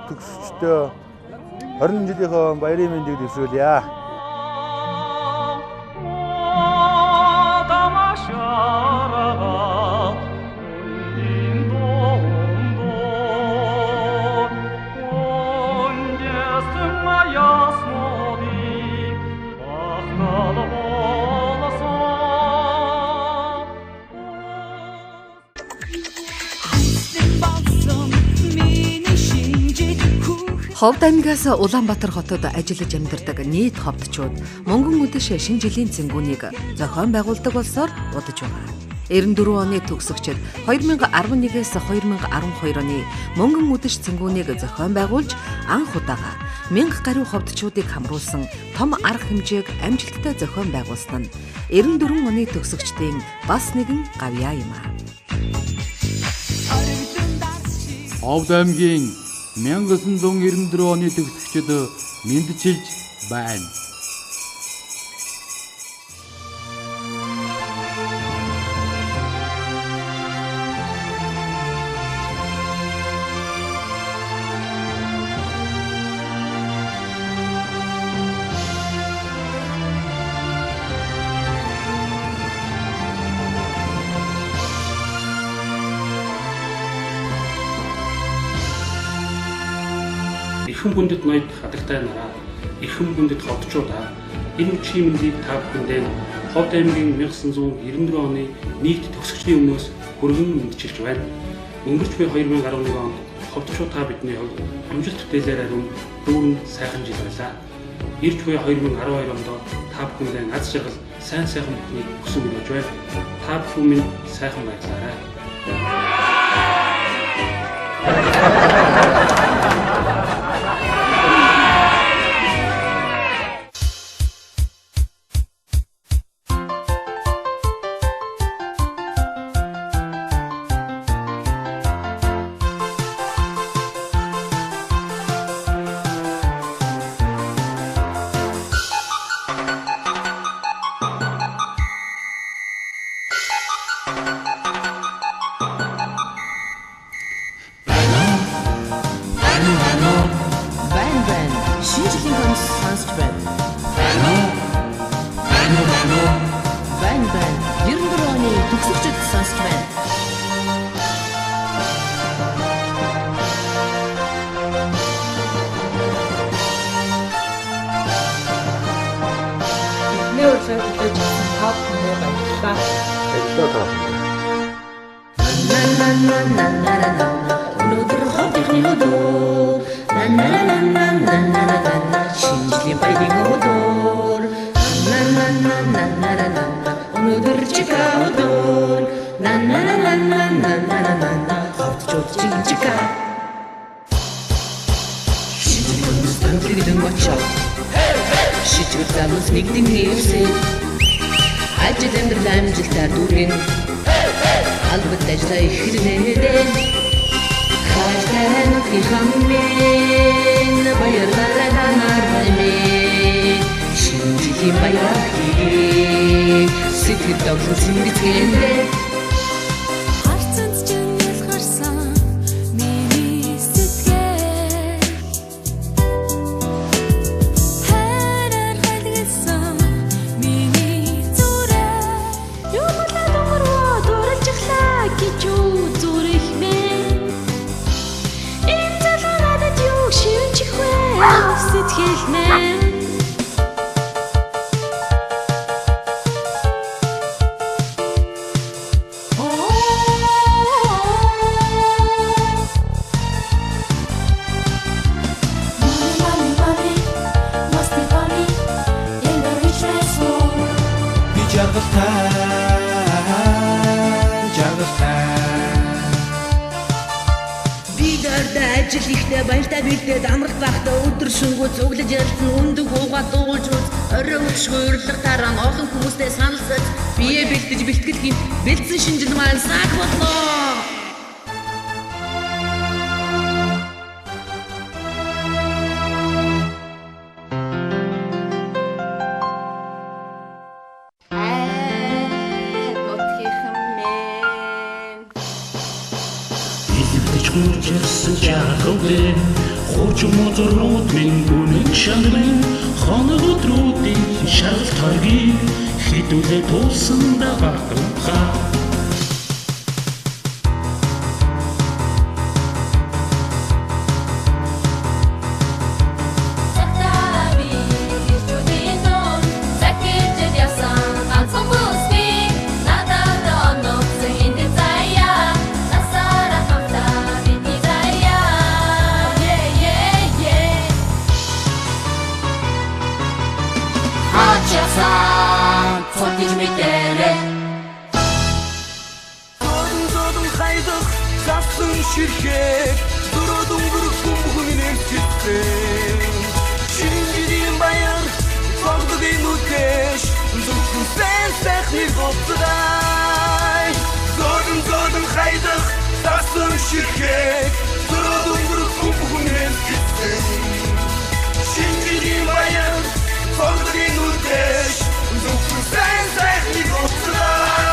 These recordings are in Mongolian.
төгсөгчдөө 20 жилийнхөө баярын мэндийг дэвшүүлье. Ховд аймгаас Улаанбаатар хотод ажиллаж амьдардаг нийт ховдчууд мөнгөн үдэш шинэ жилийн цэнгүүнийг зохион байгуулдаг болсоор удаж байгаа. 94 оны төгсөгчид 2011-ээс 2012 оны мөнгөн үдэш цэнгүүнийг зохион байгуулж анх удаага 1000 гаруй ховдчуудыг хамруулсан том арга хэмжээг амжилттай зохион байгуулсан нь 94 оны төгсөгчдийн бас нэгэн гавьяа юм а. Ховд аймгийн 1994 оны төгсөгчид мэдчилж байна. Эрхэм гүндэт ноёд хадагтай нараа, эрхэм гүндэт ховдчуудаа энэ өчийн мэндийг та бүхэндээ Ховд аймгийн 1994 оны нийт төгсөгчдийн өмнөөс хүргэн мэдчилж байна. Өнгөрч буй 2011 онд ховдчууд та бидний хувьд амжилт бүтээлээр ариун дүүрэн сайхан жил байлаа. Ирж буй 2012 онд та бүхэндээ аз жаргал сайн бүхнийг хүсэн өгж байна. Та бүхэн минь сайхан баярлаарай. Хуучин мозорууд минь үнэн шанган хоног өдрүүдийн шаргалт харгийг хідүүлээ туулсандаа багтуухаа. Şirket durudum durukum bugün erkekten Şimdi bayır sordu bir nuteş Zutun sen sehli gotray Zordum haydık sarsın şirket durudum durukum bugün erkekten Şimdi bayır sordu bir nuteş Zutun sen sehli gotray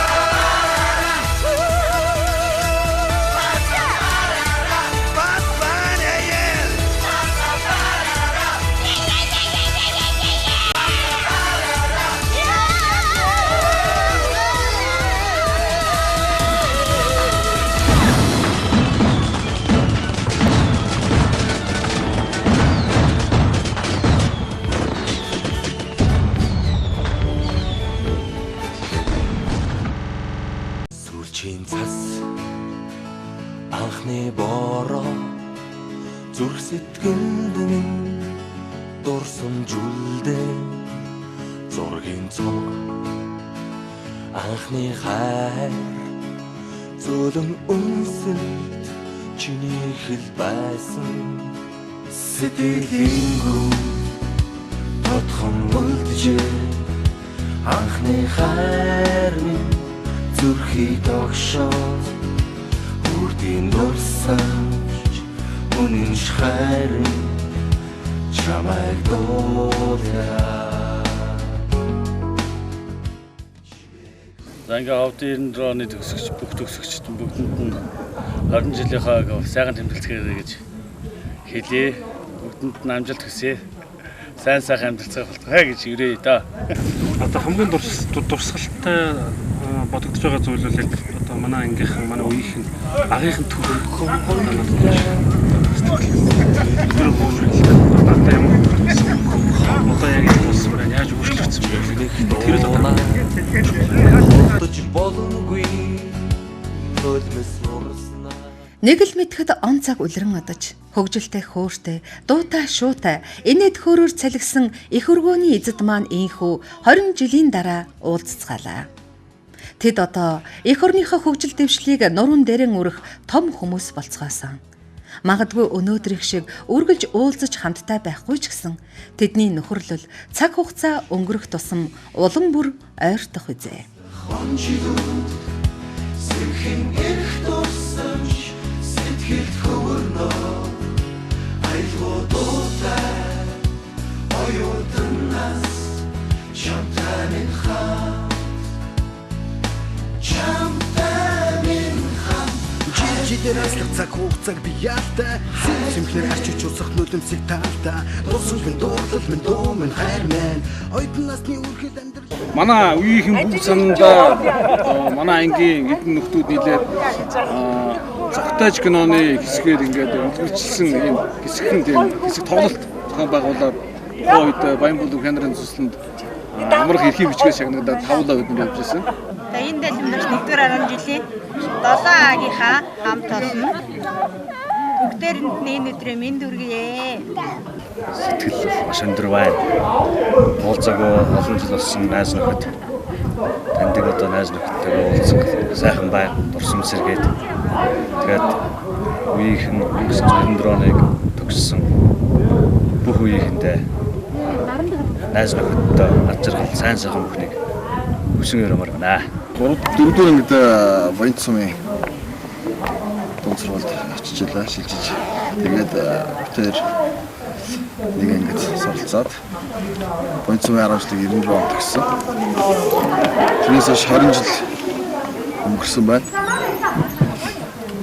Анхны бороо зүрх сэтгэлд минь дурсан жүлдээ зургийн цог анхны хайр зөөлөн үнсэлт чиний хэл байсан сэтгэлийн гүн тодхон үлджээ анхны хайр минь зүрхий тогшоо Үрдийн дурсамж үнэн хайрын чамайг дуулаа. За ингээ ховд 94 оны төгсөгч бүх төгсөгчд бүгдэнд нь 20 жилийнхаа сайхан тэмдэглэхээр гэж хэлье. Бүгдэнд нь амжилт хүсье. Сайн сайхан амьдралцгаа болтугай гэж өрөөе да. Одоо хамгийн дурсгалтай бодогдож байгаа зүйл бол яг одоо манай ангийнхан манай үеийнхэн агийнхан төрөнд одоо яг энэ яаж өөрчлөгдсөн бэ? Тэр л Нэг л мэдхэд он цаг үлрэн одож, хөгжилтэй хөөртэй, дуутай шуутай, инээд хөөрөөр цалгисан их өргөөний эзэд маань ийхүү 20 жилийн дараа уулзцгаалаа. Тэд одоо эх орныхоо хөгжил дэвшлийг нуруунд дээрэн өрөх том хүмүүс болцгоосон. Магадгүй өнөөдрийнх шиг үргэлж уулзаж хамтдаа байхгүй ч гэсэн тэдний нөхөрлөл цаг хугацаа өнгөрөх тусам улам бүр ойртох үзээ. Жилжидэрээс цаг хугацааг би яалтай Сэмхлэр арчиж усах нүлэмсийг таалтай Дусан минь дуурлал минь дуу минь хайр минь Ойдын насны үрхэд амьдрал Манай үеийнхэн бүх санандаа манай ангийн эдэн нөхдүүд нийлээд цогтойч киноны хэсгээр ингээд үлгэрчилсэн ийм хэсэг тоглолт зохион байгуулаад тухайн үед Баянбүлэг хянарын төслөнд амрах эрхийн бичгээс шагнагдаад тавлаа бид нар явж байсан. За энэ дэлгэрэнээс 1-р 10 жилийн 7 агийнхаа хамт олно. Бүгдээрэнд энэ өдрөө минь дүргийе. Сэтгэл маш өндөр байна. Уулзаагүй олон жил болсон найз нөхөд таньдаг одоо найз нөхөдтэйгээ уулзах сайхан бай, дурсам сэргээд тэгээд үеийнхэн 1994 оныг төгссөн бүх үеийнхэндээ найз нөхөдтэй ад жаргал сайн сайхан бүхнийг хүсэн өрөмөр байна. 4-р ангид Баян цумын дунд сургуульд очижлаа, шилжиж. Тэгээд тэр нэг ангид суралцаад Баян цумын 10 жилийн 94 онд төгссөн. Тэрнээс хойш 20 жил өнгөрсөн байна.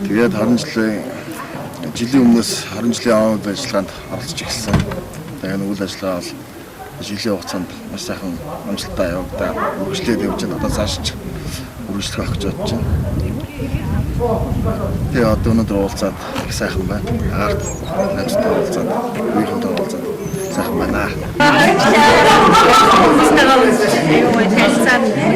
Тэгээд 20 жилийн жилийн өмнөөс 20 жилийн аауд ажиллагаанд оролцож эхэлсэн. Тэгээд үйл ажиллагаа бол жилийн хугацаанд маш сайхан амжилттай явагдаа үргэлжлээд явж байна. Одоо цааш ч үргэлжлэх байх гэж бодож байна. Тэгээд одоо өнөөдөр уулзаад их сайхан байна. Агаарт амжилттай уулзаад үеийнхээ уулзаад сайхан байна.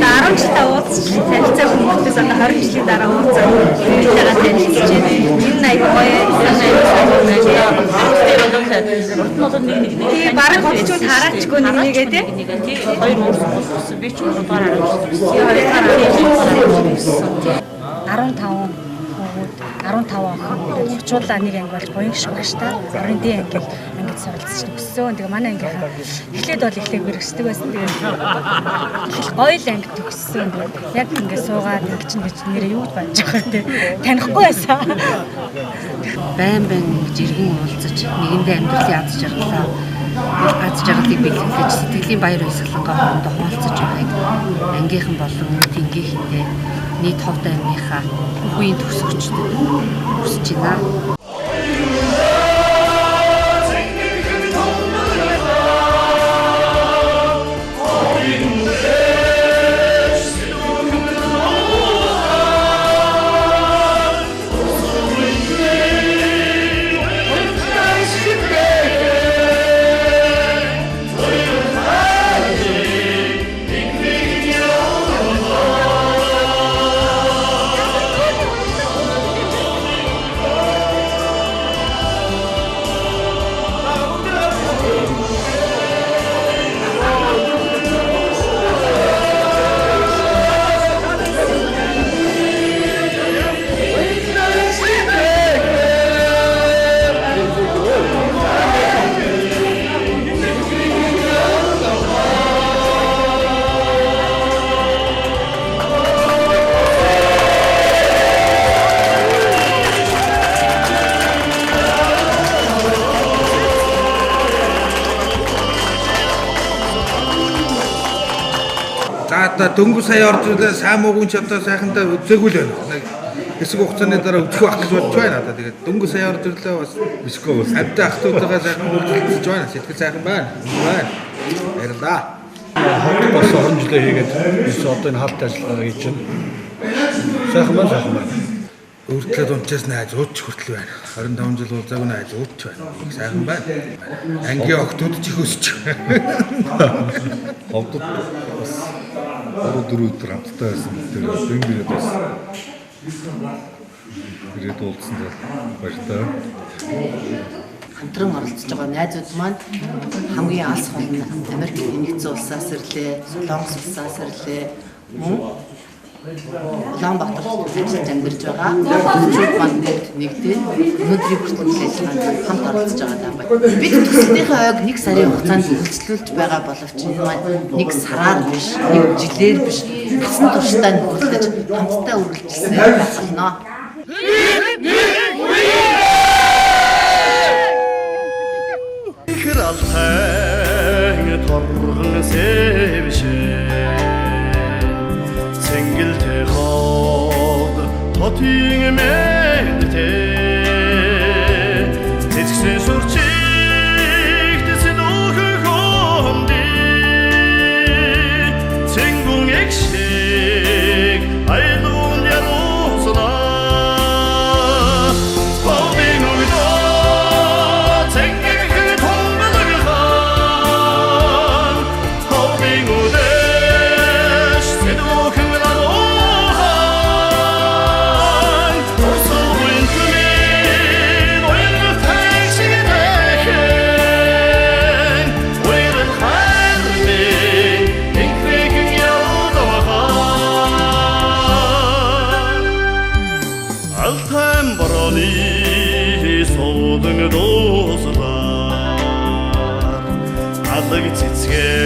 Танилцаад 10 жилдээ уулзсан танилцаа хүмүүстээс одоо 20 жилийн дараа уулзсан хүмүүстэйгээ танилцж байна. Энэ аяг гоё тийм бараг голчууд хараачгүй нэгнийгээ тий хоёр уурсан би ч удаар харагдсан. 15 охин хучуулаа нэг анги болж буян гişг багштай орон дээн ангид суралцж өссөн. Тэгээ манай ангийнхаа эхлээд бол эхлээд бэрхшдэг байсан. Тэгээ гоё л анги төгссөн. Яг ингэ суугаад ингэ чинь гэж нэрээ юу болж байгаа юм танихгүй байсан. Байн жиргэн уулзаж нэгэндээ амьдралын аз жаргалаа аз жаргалыг бэлгэлж сэтгэлийн баяр баясгалангаа хоорондоо хуваалцаж байгааг ангийнхан болон тэнгийнхэнтэй нийт ховд аймгийнхаа бүх үеийн төгсөгчдөд хүсэж байна. Одоо дөнгөж сая орж ирлээ сайн муугийн ч одоо сайхандаа үзээгүй л байна. Хэсэг хугацааны дараа өдөх байх гэж бодож байна одоо. Тэгээд дөнгөж сая орж ирлээ бас бишгүй бас. Автай ахтуудаа сайхан үйлдэлж байна. Сэтгэл сайхан байна. Байна. Баярлаа. Хот бас 20 жилээ хийгээд одоо энэ хаалт ажиллагаа хийж байна. Сайхан байна. Өөртлөө унчаас найз ууч хүртэл байна. 25 жил уулзаагүй найз ууч байна. Сайхан байна. Ангийн охтууд ч их өсч байна. Ховдод бас 4 өдөр хамтдаа байсан. Тэр бэмбэрээ бас ирээд уулзсан баяртай. Хамтран оролцож байгаа найзууд маань хамгийн алс хол нь Америк нэгдсэн улсаас ирлээ, Солонгос улсаас ирлээ. Улаанбаатар ажиллаж амьдарч байгаа. Төвчүүд маань нэгдээд өнөөдрийн хүртэл ажиллагаанд хамт оролцож байгаа даа. Бид төсөлтийнхээ ойг 1 сарын хугацаанд үргэлжлүүлж байгаа боловч энэ маань 1 сараар биш, 1 жилээр биш, насан туршдаа нөхөрлөж хамтдаа үргэлжилсэн байх болно. Ихэр алтай торгон сэвшээ Сэнгэлтэй хоод хотын мэдтэй Тэцгсэн сурчиг тэсэн өхөн хонди Цэнгүн экшиг айлуун ярусна Бовин угдо цэнгэг томбэлгхан Бовин удэш сэдвөхөн ладохан Орсуин түмэн ойрын тайшигдэхэн Ойрын хайрны инквэгэн ялдавахан Алтайм бароны суудан дууслаар Алаг цэцгээ